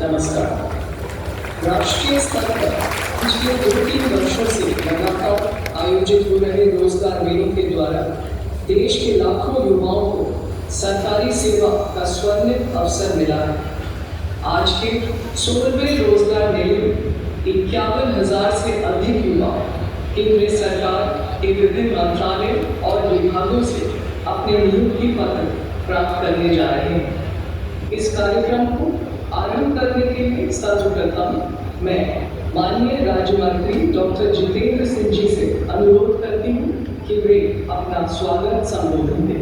नमस्कार। राष्ट्रीय स्तर पर पिछले 2-3 वर्षों से लगातार आयोजित हो रहे रोजगार मेलों के द्वारा देश के लाखों युवाओं को सरकारी सेवा का स्वर्णिम अवसर मिला है। आज के 16वें रोजगार मेले में 51,000 से अधिक युवा केंद्र सरकार के विभिन्न मंत्रालय और विभागों से अपने नियुक्ति पत्र प्राप्त करने जा रहे हैं। इस कार्यक्रम को आरंभ करने के लिए सर्वप्रथम मैं माननीय राज्य मंत्री डॉक्टर जितेंद्र सिंह जी से अनुरोध करती हूँ कि वे अपना स्वागत संबोधन दें।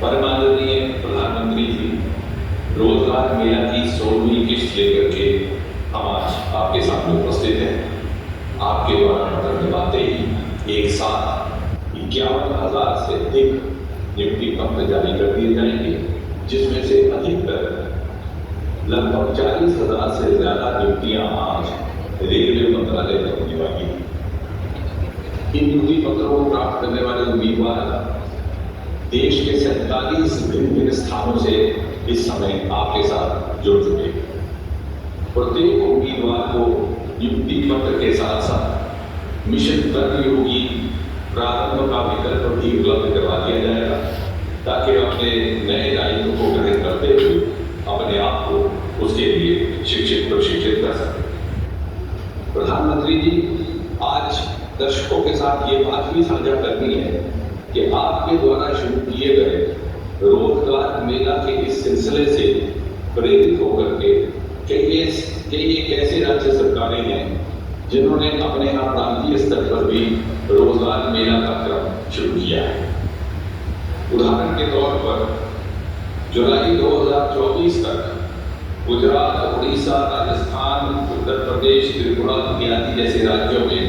परमाननीय प्रधानमंत्री जी, रोजगार मेला की 16वीं किस्त लेकर के हम आज आपके सामने उपस्थित हैं। आपके द्वारा पत्र दिलवाते ही एक साथ 51,000 से अधिक नियुक्ति पत्र जारी कर दिए जाएंगे, जिसमें से अधिकतर लगभग 40,000 से ज्यादा नियुक्तियां आज रेलवे मंत्रालय में होने वाली हैं। इन नियुक्ति पत्रों को प्राप्त करने वाले उम्मीदवार देश के 47 भिन्न स्थानों से इस समय आपके साथ जुड़ चुके हैं। प्रत्येक उम्मीदवार को नियुक्ति पत्र के साथ साथ मिशन कर्मयोगी प्रारंभ का विकल्प भी उपलब्ध करवा दिया जाएगा, ताकि अपने नए दायित्व को ग्रहण करते हुए अपने आप को उसके लिए शिक्षित प्रशिक्षित कर सकें। प्रधानमंत्री जी, आज दर्शकों के साथ ये बात भी साझा करनी है कि आपके द्वारा शुरू किए गए रोजगार मेला के इस सिलसिले से प्रेरित होकर के कई एक ऐसे राज्य सरकारें हैं जिन्होंने अपने यहाँ प्रांतीय स्तर पर भी रोजगार मेला का क्रम शुरू किया है। उदाहरण के तौर पर जुलाई 2024 तक गुजरात, उड़ीसा, राजस्थान, उत्तर प्रदेश, त्रिपुरा इत्यादि जैसे राज्यों में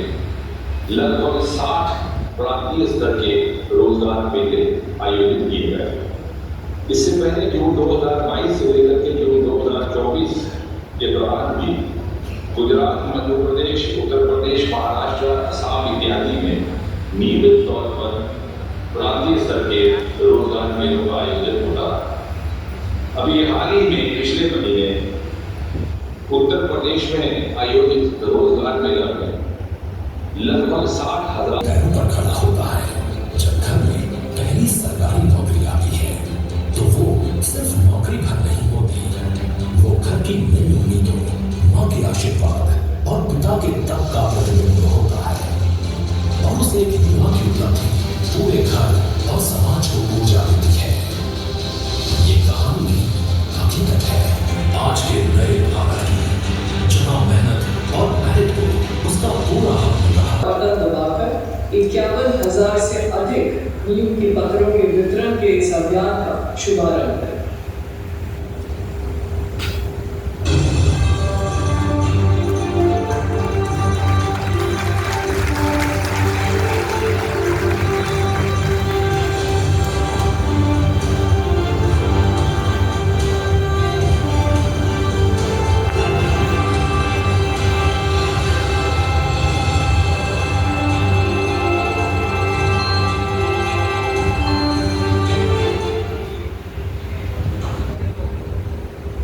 लगभग 60 प्रांतीय स्तर के रोजगार मेले आयोजित किए गए। इससे पहले जून 2022 से लेकर के जून 2024 के दौरान भी गुजरात, मध्य प्रदेश, उत्तर प्रदेश, महाराष्ट्र, असम इत्यादि में नियमित तौर पर प्रांतीय स्तर के रोजगार मेलों का आयोजन होता है। अभी हाल ही में पिछले महीने उत्तर प्रदेश में आयोजित रोजगार मेला में लगभग 60,000 पैरों पर खड़ा होता है। जब घर में पहली सरकारी नौकरी आती है तो वो सिर्फ नौकरी भर नहीं होती, वो घर की नई उम्मीदों, माँ के आशीर्वाद और पिता के तप का प्रतिबिंब होता है। और उसे एक युवा की उपलब्धि पूरे घर और समाज को ऊर्जा देती है। ये कहानी हकीकत है आज के नए भारत की, जहाँ मेहनत और मेरिट को उसका पूरा हक मिल रहा है। बटन दबाकर 51,000 से अधिक नियुक्ति पत्रों के वितरण के इस अभियान का शुभारंभ करें।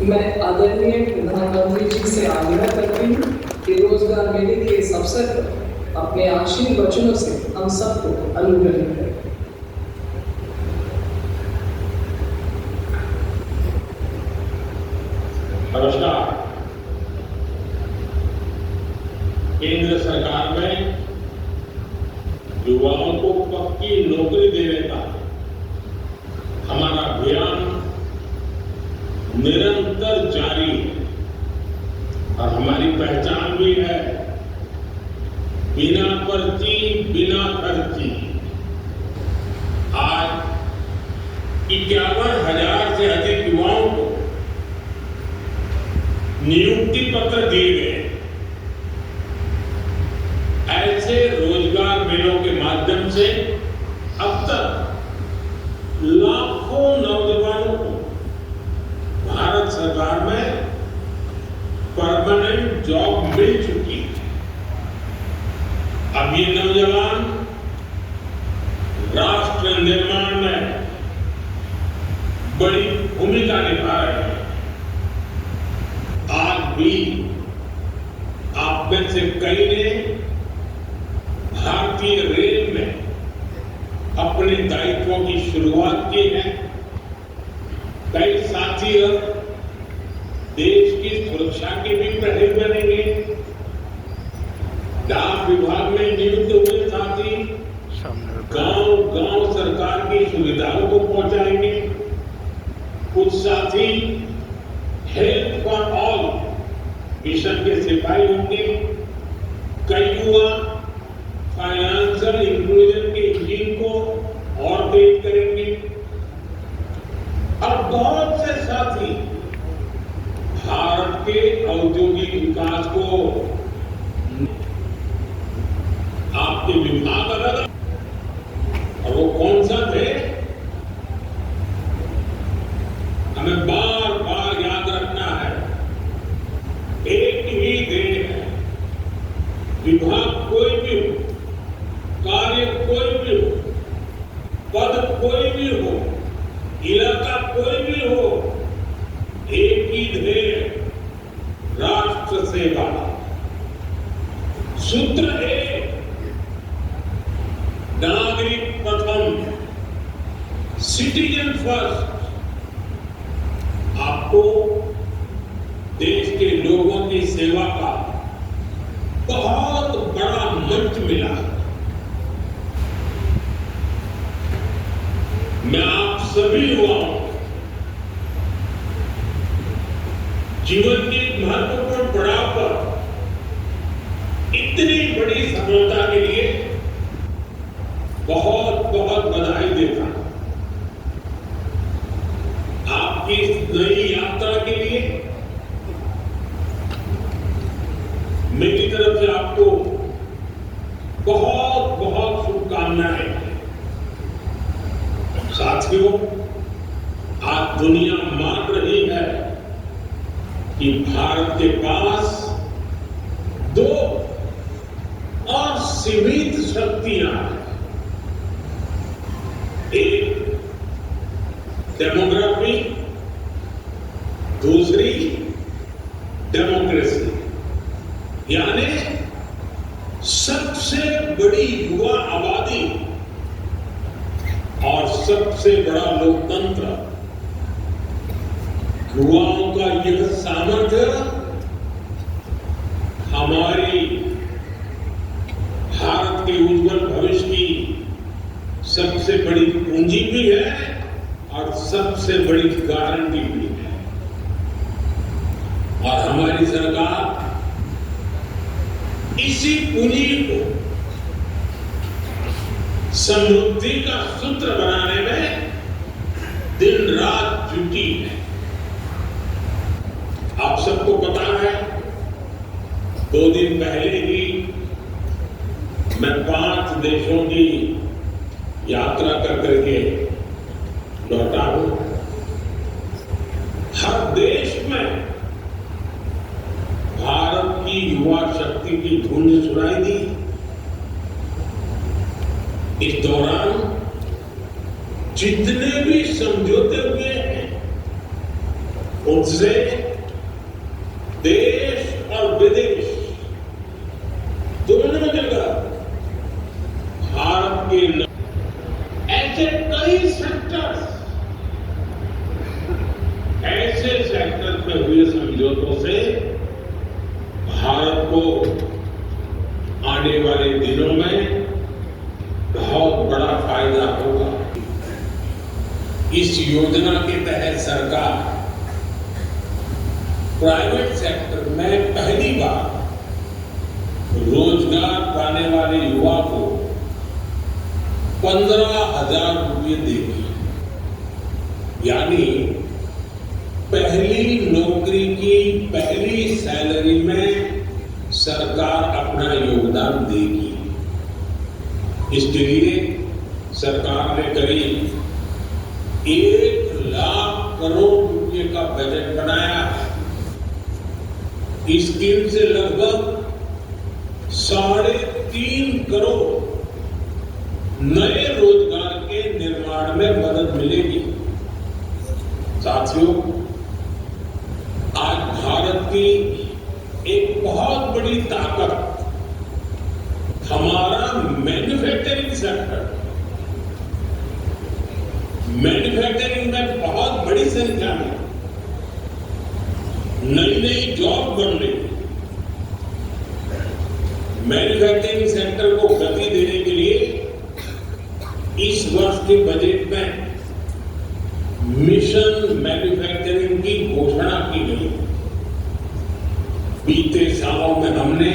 मैं आदरणीय प्रधानमंत्री जी से आग्रह करती हूँ कि रोजगार मेले के इस अवसर पर अपने आशीर्वाद वचनों से हम सबको अनुग्रहित करें। नमस्कार। केंद्र सरकार में युवाओं को पक्की नौकरी देने का हमारा अभियान निरंतर जारी है और हमारी पहचान भी है बिना पर्ची बिना खर्ची। आज 51,000 से अधिक युवाओं को नियुक्ति पत्र दिए गए। ऐसे रोजगार मेलों के माध्यम से अब तक लाखों नौजवानों को भारत सरकार में परमानेंट जॉब मिल चुकी है। अब ये नौजवान राष्ट्र निर्माण में बड़ी भूमिका निभा रहे हैं। भी आप में से कई ने भारतीय रेल में अपने दायित्वों की शुरुआत की है। कई साथी अब देश की सुरक्षा के भी प्रहरी बनेंगे। डाक विभाग में नियुक्त हुए साथी गांव-गांव सरकार की सुविधाओं को पहुंचाएंगे। कुछ साथी हेल्थ फॉर ऑल मिशन के सिपाही होंगे। कई युवा फाइनेंशियल इंक्लूजन के इंजन को और तेज करेंगे और बहुत से साथी भारत के औद्योगिक विकास को आपके विभाग अलग और वो कौन सा थे, हमें बार बार याद रखना है। एक ही देश है, विभाग कोई भी हो, कार्य कोई भी हो, पद कोई भी हो, इलाका कोई भी हो, एक ही ध्येय, राष्ट्र सेवा। सूत्र एक, नागरिक प्रथम, सिटीजन फर्स्ट। आपको देश के लोगों की सेवा का बहुत बड़ा मंच मिला। मैं आप सभी युवाओं जीवन के महत्वपूर्ण पड़ाव पर इतनी बड़ी सफलता के लिए बहुत बहुत बधाई देता हूं। आपकी इस नई यात्रा के लिए मेरी तरफ से आपको बहुत बहुत शुभकामनाएं। साथियों, आज दुनिया मान रही है कि भारत के पास दो असीमित शक्तियां हैं। एक डेमोग्राफी, दूसरी डेमोक्रेसी, यानी सबसे बड़ी युवा आबादी और सबसे बड़ा लोकतंत्र। युवाओं का यह सामर्थ्य हमारी भारत के उज्जवल भविष्य की सबसे बड़ी पूंजी भी है और सबसे बड़ी गारंटी भी है। और हमारी सरकार इसी पूंजी को समृद्धि का सूत्र बनाने में दिन रात जुटी है। आप सबको पता है, 2 दिन पहले ही मैं 5 देशों की यात्रा कर करके लौटा हूं। हर देश में भारत की युवा शक्ति की धुन सुनाई दी। इस दौरान जितने भी समझौते हुए हैं, उनसे देश और विदेश दोनों जगह भारत के ऐसे कई सेक्टर्स, ऐसे सेक्टर में हुए समझौतों से भारत को आने वाले दिनों में बहुत बड़ा फायदा होगा। इस योजना के तहत सरकार प्राइवेट सेक्टर में पहली बार रोजगार पाने वाले युवा को 15,000 रुपये देगी। यानी पहली नौकरी की पहली सैलरी में सरकार अपना योगदान देगी। इसके लिए सरकार ने करीब 1 लाख करोड़ रुपए का बजट बनाया है। इस स्कीम से लगभग 3.5 करोड़ नए रोजगार के निर्माण में मदद मिलेगी। साथियों, आज भारत की एक बहुत बड़ी ताकत हमारा मैन्युफैक्चरिंग सेक्टर, मैन्युफैक्चरिंग में बहुत बड़ी संख्या में नई नई जॉब बन रही। मैन्युफैक्चरिंग सेक्टर को गति देने के लिए इस वर्ष के बजट में मिशन मैन्युफैक्चरिंग की घोषणा की गई। बीते सालों में हमने